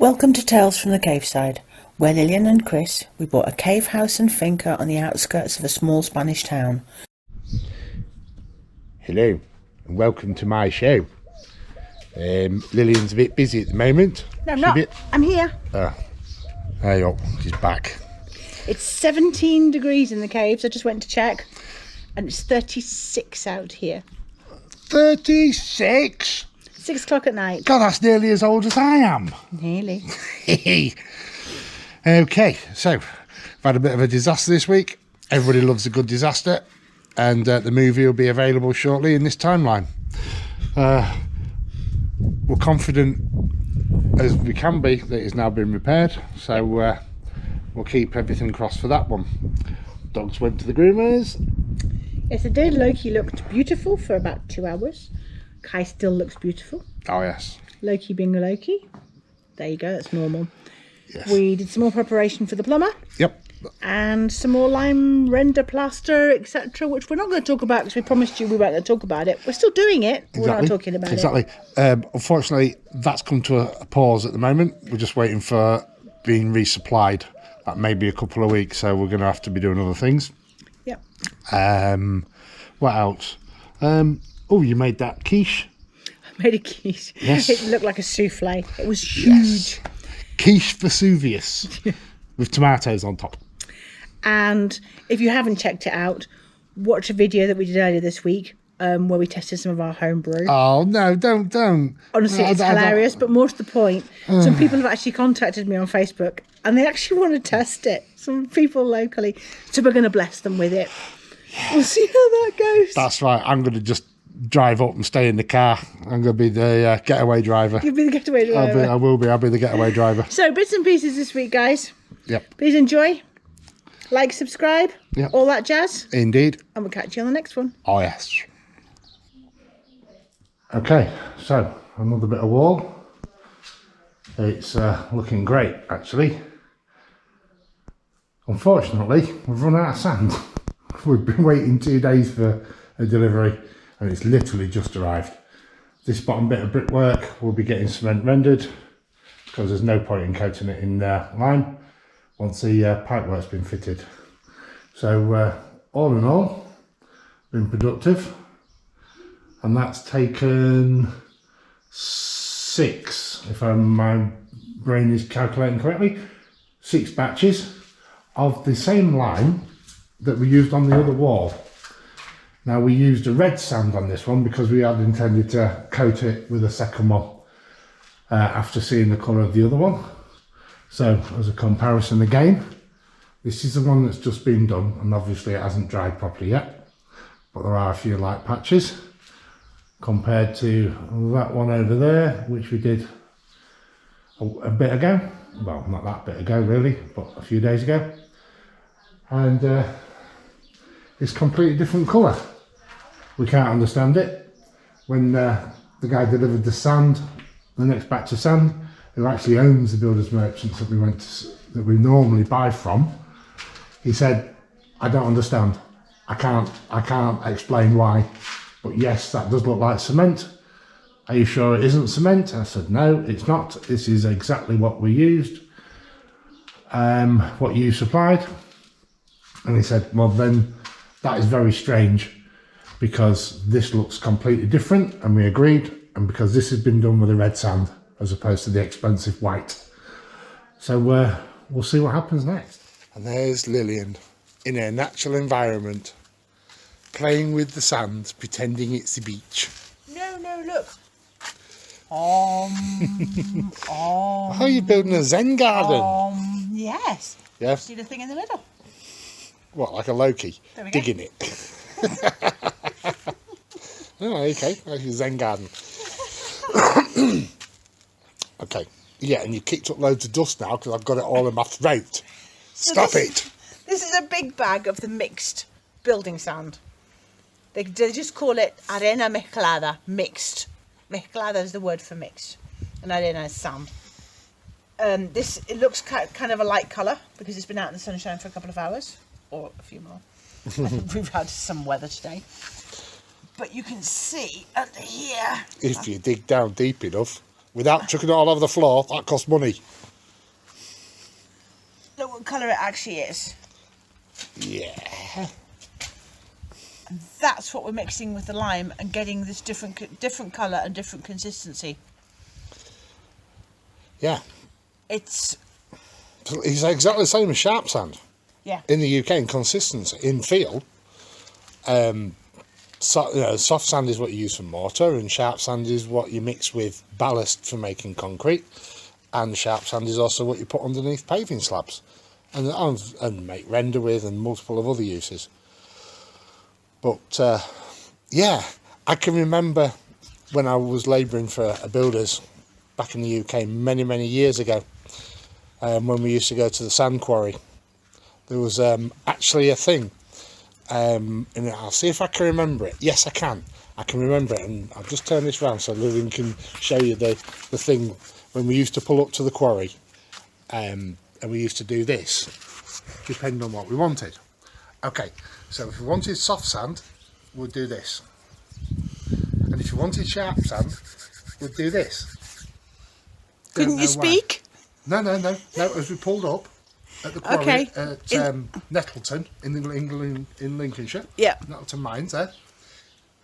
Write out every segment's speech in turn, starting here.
Welcome to Tales from the Caveside, where Lillian and Chris, we bought a cave house and finca on the outskirts of a small Spanish town. Hello and welcome to my show. Lillian's a bit busy at the moment. No, I'm not. I'm here. There you go, she's back. It's 17 degrees in the caves. I just went to check, and it's 36 out here. 36? 6 o'clock at night. God, that's nearly as old as I am. Nearly. Okay, so I've had a bit of a disaster this week. Everybody loves a good disaster, and the movie will be available shortly in this timeline. We're confident as we can be that it's now been repaired, so we'll keep everything crossed for that one. Dogs went to the groomers. Yes, I did. Loki looked beautiful for about 2 hours. Kai still looks beautiful. Oh yes. Loki being a Loki. There you go, that's normal. Yes. We did some more preparation for the plumber. Yep. And some more lime render plaster, etc., which we're not going to talk about because we promised you we weren't going to talk about it. We're still doing it. Exactly. We're not talking about it. Unfortunately, that's come to a pause at the moment. We're just waiting for being resupplied. That may be a couple of weeks, so we're going to have to be doing other things. Yep. What else? Oh, you made that quiche? I made a quiche. Yes. It looked like a souffle. It was huge. Yes. Quiche Vesuvius with tomatoes on top. And if you haven't checked it out, watch a video that we did earlier this week where we tested some of our home brew. Oh, no, don't. Honestly, it's hilarious, but more to the point, some people have actually contacted me on Facebook and they actually want to test it. Some people locally. So we're going to bless them with it. Yes. We'll see how that goes. That's right. I'm going to just drive up and stay in the car. I'm going to be the getaway driver. You'll be the getaway driver. I'll be the getaway driver. So, bits and pieces this week, guys. Yep. Please enjoy. Like, subscribe. Yep. All that jazz. Indeed. And we'll catch you on the next one. Oh, yes. Okay, so another bit of wall. It's looking great, actually. Unfortunately, we've run out of sand. We've been waiting 2 days for a delivery and it's literally just arrived. This bottom bit of brickwork will be getting cement rendered because there's no point in coating it in lime once the pipework's been fitted. So all in all, been productive, and that's taken 6, if my brain is calculating correctly, 6 batches of the same lime that we used on the other wall. Now we used a red sand on this one because we had intended to coat it with a second one after seeing the colour of the other one. So as a comparison again, this is the one that's just been done and obviously it hasn't dried properly yet, but there are a few light patches compared to that one over there, which we did a bit ago. Well, not that bit ago really, but a few days ago. And it's completely different colour. We can't understand it. When the guy delivered the sand, the next batch of sand, who actually owns the builders merchants that we normally buy from, he said, "I don't understand. I can't explain why. But yes, that does look like cement. Are you sure it isn't cement?" I said, "No, it's not. This is exactly what we used, what you supplied." And he said, "Well then, that is very strange because this looks completely different," and we agreed, and because this has been done with a red sand as opposed to the expensive white. So we'll see what happens next. And there's Lillian in her natural environment, playing with the sand, pretending it's the beach. No, look. Oh, you're building a Zen garden. Yes. Yes. See the thing in the middle? What, like a Loki? Digging it. Oh, okay. Like your Zen garden. Okay. Yeah, and you kicked up loads of dust now because I've got it all in my throat. Stop it. This is a big bag of the mixed building sand. They just call it arena mezclada, mixed. Mezclada is the word for mixed, and arena is sand. It looks kind of a light colour because it's been out in the sunshine for a couple of hours. Or a few more. I think we've had some weather today. But you can see under here. If you dig down deep enough. without chucking it all over the floor, that costs money. Look what colour it actually is. Yeah. That's what we're mixing with the lime and getting this different colour and different consistency. Yeah. It's exactly the same as sharp sand. Yeah. In the UK in consistency, in feel. Soft sand is what you use for mortar, and sharp sand is what you mix with ballast for making concrete. And sharp sand is also what you put underneath paving slabs and make render with, and multiple of other uses. But yeah, I can remember when I was labouring for a builder's back in the UK many years ago, when we used to go to the sand quarry. There was actually a thing, and I'll see if I can remember it. Yes, I can remember it, and I'll just turn this round so Lillian can show you the thing when we used to pull up to the quarry, and we used to do this depending on what we wanted. Okay, so if we wanted soft sand, we'd do this, and if you wanted sharp sand, we'd do this. Couldn't you speak? No. As we pulled up at the quarry at Nettleton in Lincolnshire. Yeah. Nettleton Mines there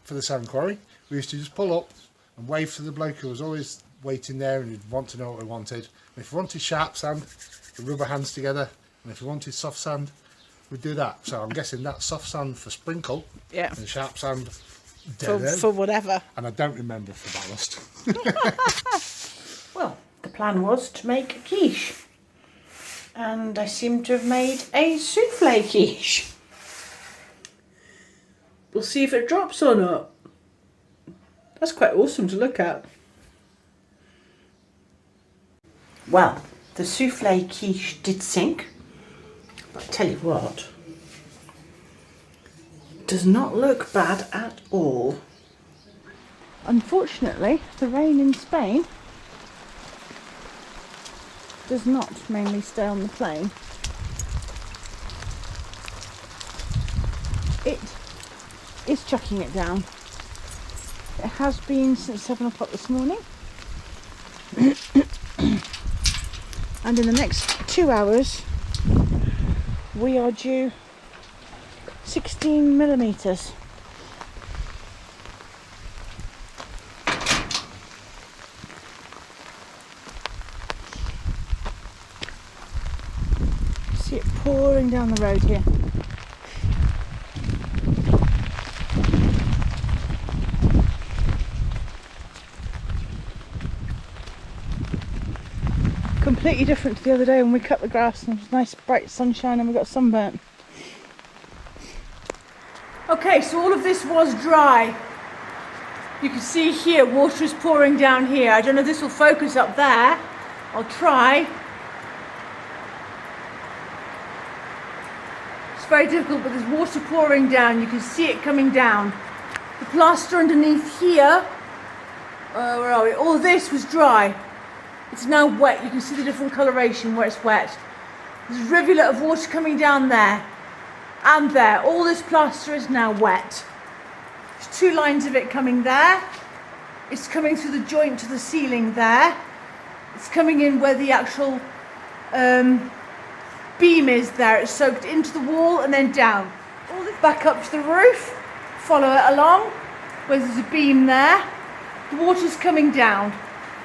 for the sand quarry. We used to just pull up and wave to the bloke who was always waiting there, and he'd want to know what we wanted. And if we wanted sharp sand, we'd rub our hands together, and if we wanted soft sand, we'd do that. So I'm guessing that's soft sand for sprinkle, Yeah. and sharp sand For whatever. and I don't remember for ballast. Well, the plan was to make a quiche. And I seem to have made a souffle quiche. We'll see if it drops or not. That's quite awesome to look at. Well, the souffle quiche did sink. But I tell you what, does not look bad at all. Unfortunately, the rain in Spain does not mainly stay on the plane. It is chucking it down. It has been since 7 o'clock this morning. And in the next 2 hours, we are due 16 millimetres. See it pouring down the road here. Completely different to the other day when we cut the grass and it was nice bright sunshine and we got sunburnt. Okay, so all of this was dry. You can see here water is pouring down here. I don't know if this will focus up there. I'll try. It's very difficult, but there's water pouring down. You can see it coming down. The plaster underneath here, where are we? All this was dry. It's now wet. You can see the different coloration where it's wet. There's a rivulet of water coming down there and there. All this plaster is now wet. There's 2 lines of it coming there. It's coming through the joint to the ceiling there. It's coming in where the actual beam is there. It's soaked into the wall and then down. All this back up to the roof. Follow it along where there's a beam there. The water's coming down.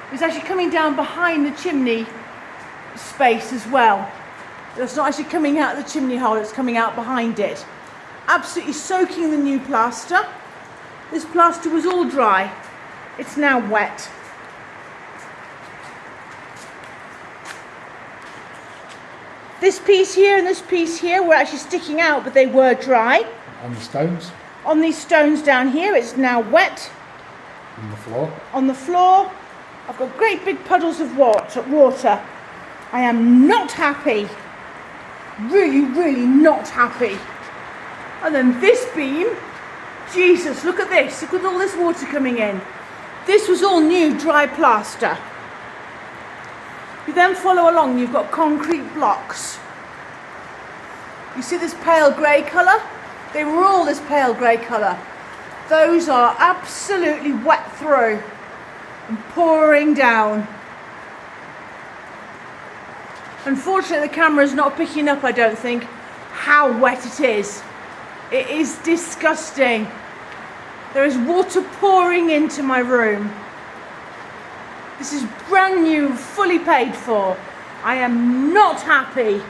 It's actually coming down behind the chimney space as well. It's not actually coming out of the chimney hole, it's coming out behind it. Absolutely soaking the new plaster. This plaster was all dry. It's now wet. This piece here and this piece here were actually sticking out, but they were dry. On the stones? On these stones down here, it's now wet. On the floor? On the floor. I've got great big puddles of water. I am not happy. Really not happy. And then this beam, Jesus, look at this. Look at all this water coming in. This was all new dry plaster. You then follow along, you've got concrete blocks. You see this pale grey colour? They were all this pale grey colour. Those are absolutely wet through. and pouring down. Unfortunately, the camera's not picking up, I don't think, how wet it is. It is disgusting. There is water pouring into my room. This is brand new, fully paid for. I am not happy.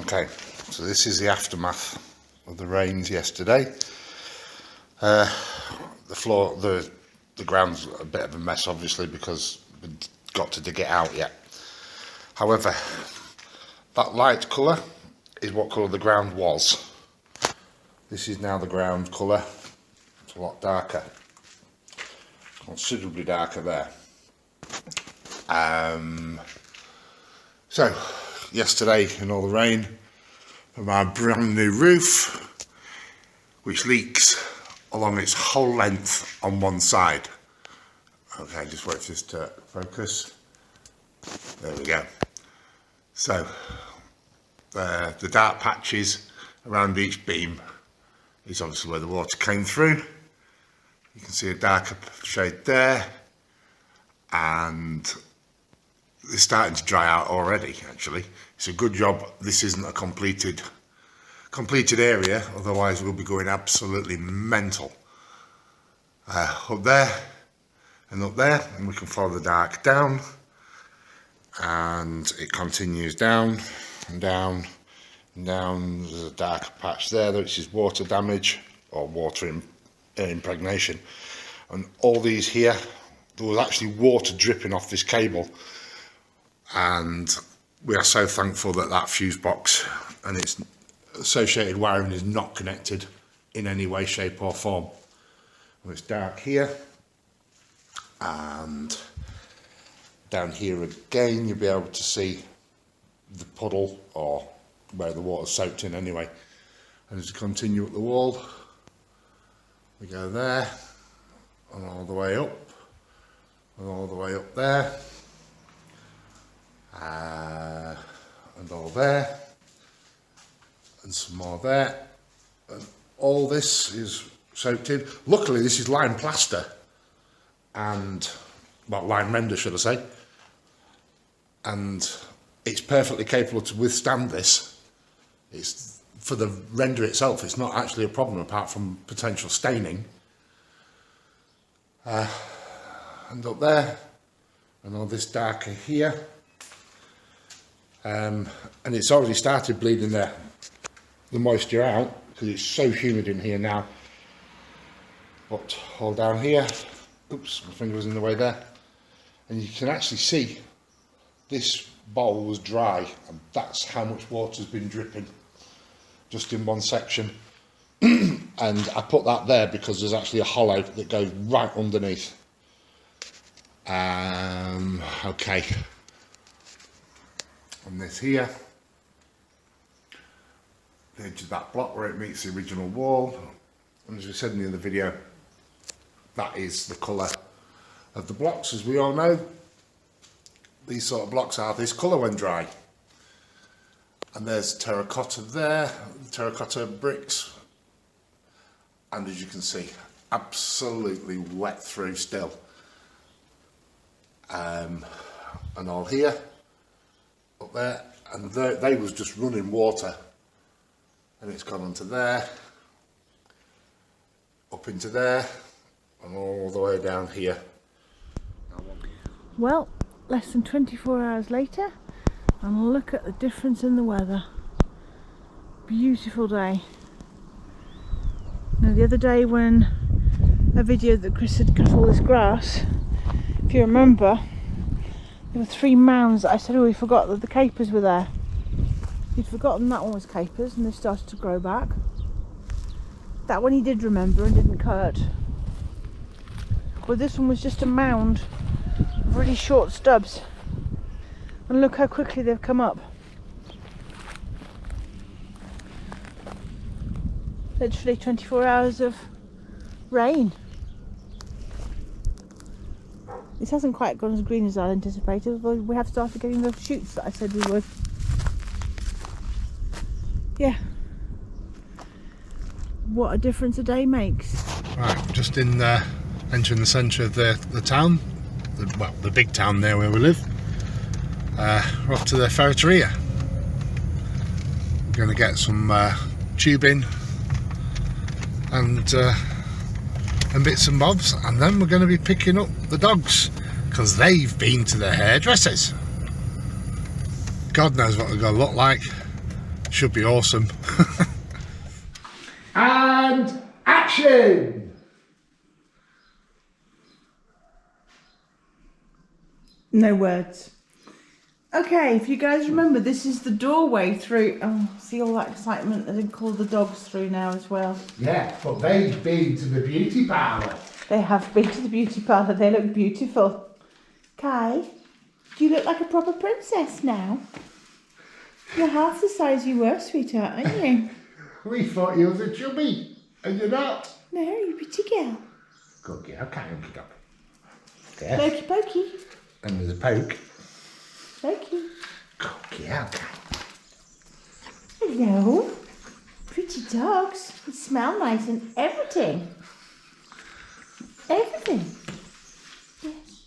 Okay, so this is the aftermath of the rains yesterday. The floor, the ground's a bit of a mess, obviously, because we've got to dig it out yet. However, that light colour is what colour the ground was. This is now the ground colour. It's a lot darker, considerably darker there. So yesterday, in all the rain, from our brand new roof, which leaks along its whole length on one side. Okay, just wait for this to focus. There we go. So the dark patches around each beam is obviously where the water came through. You can see a darker shade there, and it's starting to dry out already. Actually, it's a good job this isn't a completed area, otherwise we'll be going absolutely mental. Up there and up there, and we can follow the dark down, and it continues down and down and down. There's a darker patch there, which is water damage or water impregnation, and all these here, there was actually water dripping off this cable, and we are so thankful that that fuse box and its associated wiring is not connected in any way, shape or form. Well, it's dark here, and down here again you'll be able to see the puddle, or where the water's soaked in anyway. And as we continue up the wall, we go there, and all the way up, and all the way up there, and all there, and some more there, and all this is soaked in. Luckily this is lime plaster, and, well, lime render should I say, and it's perfectly capable to withstand this. It's, for the render itself, it's not actually a problem apart from potential staining. And up there, and all this darker here, and it's already started bleeding the moisture out because it's so humid in here now. But all down here, oops, my finger was in the way there, and you can actually see this bowl was dry, and that's how much water's been dripping just in one section. And I put that there because there's actually a hollow that goes right underneath. Okay, and this here, the edge of that block where it meets the original wall, and as we said in the other video, that is the colour of the blocks. As we all know, these sort of blocks are this colour when dry. And there's terracotta there, terracotta bricks, and as you can see, absolutely wet through still. And all here, up there, and they was just running water, and it's gone onto there, up into there, and all the way down here. Well, less than 24 hours later, and look at the difference in the weather. Beautiful day. Now the other day when I videoed that Chris had cut all this grass, if you remember, there were 3 mounds that I said, oh, we forgot that the capers were there. He'd forgotten that one was capers, and they started to grow back. That one he did remember and didn't cut. But this one was just a mound of really short stubs. And look how quickly they've come up. Literally 24 hours of rain. This hasn't quite gone as green as I anticipated, although we have started getting those shoots that I said we would. Yeah. What a difference a day makes. Right, just in entering the centre of the town, the big town there where we live. We're off to the ferreteria. We're going to get some tubing and bits and bobs, and then we're going to be picking up the dogs because they've been to the hairdressers. God knows what they're going to look like. Should be awesome. And action! No words. Okay, if you guys remember, this is the doorway through. Oh, see all that excitement that they call the dogs through now as well. Yeah, but they've been to the beauty parlour. They have been to the beauty parlour. They look beautiful. Kai, do you look like a proper princess now? You're half the size you were, sweetheart, aren't you? We thought you was a chubby, and you're not. No, you're a pretty girl. Good girl, can't pick up. Pokey pokey. And there's a poke. Pokey. Good girl. Hello. Pretty dogs. They smell nice and everything. Everything. Yes.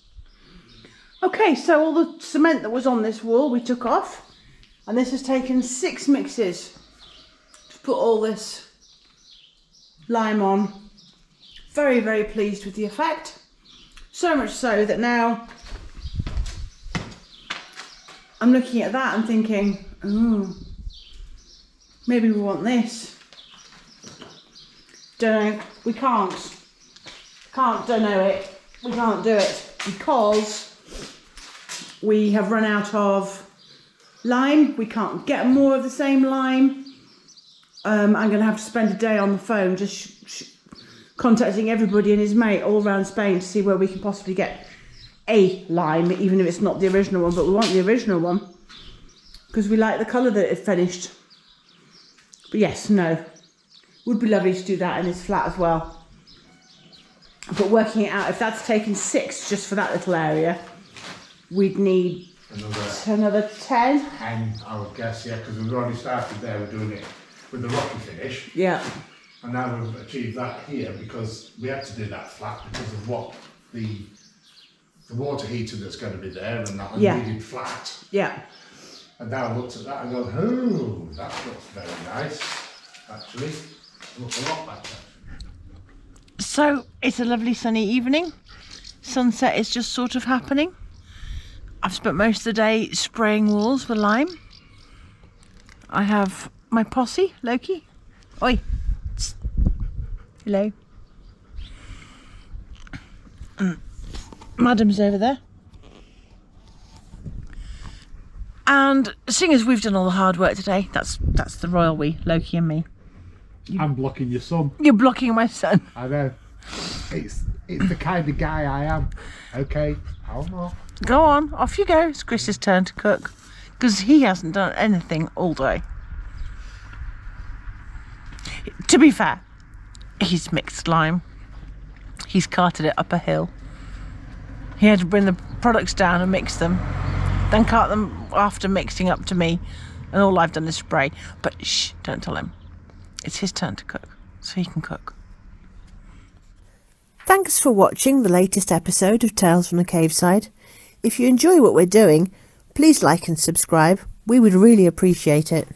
Okay, so all the cement that was on this wall we took off. And this has taken 6 mixes to put all this lime on. Very, very pleased with the effect. So much so that now I'm looking at that and thinking, oh, maybe we want this. Don't know. We can't. Don't know it. We can't do it because we have run out of lime. We can't get more of the same lime. I'm going to have to spend a day on the phone just contacting everybody and his mate all around Spain to see where we can possibly get a lime, even if it's not the original one, but we want the original one because we like the colour that it finished. But yes, no, would be lovely to do that in this flat as well. But working it out, if that's taken 6 just for that little area, we'd need another 10. 10, I would guess, yeah, because we've already started there. We're doing it with the rocky finish. Yeah. And now we've achieved that here because we had to do that flat because of what the water heater that's going to be there, and that needed flat. Yeah. And now I looked at that and go, oh, that looks very nice. Actually, it looks a lot better. So it's a lovely sunny evening. Sunset is just sort of happening. I've spent most of the day spraying walls with lime. I have my posse, Loki. Oi. Tss. Hello. Madam's over there. And seeing as we've done all the hard work today, that's the royal we, Loki and me. I'm blocking your son. You're blocking my son. I know. It's the kind of guy I am. Okay, I'll not. Go on, off you go. It's Chris's turn to cook because he hasn't done anything all day. To be fair, he's mixed lime. He's carted it up a hill. He had to bring the products down and mix them, then cart them after mixing up to me, and all I've done is spray. But shh, don't tell him. It's his turn to cook, so he can cook. Thanks for watching the latest episode of Tales from the Caveside. If you enjoy what we're doing, please like and subscribe. We would really appreciate it.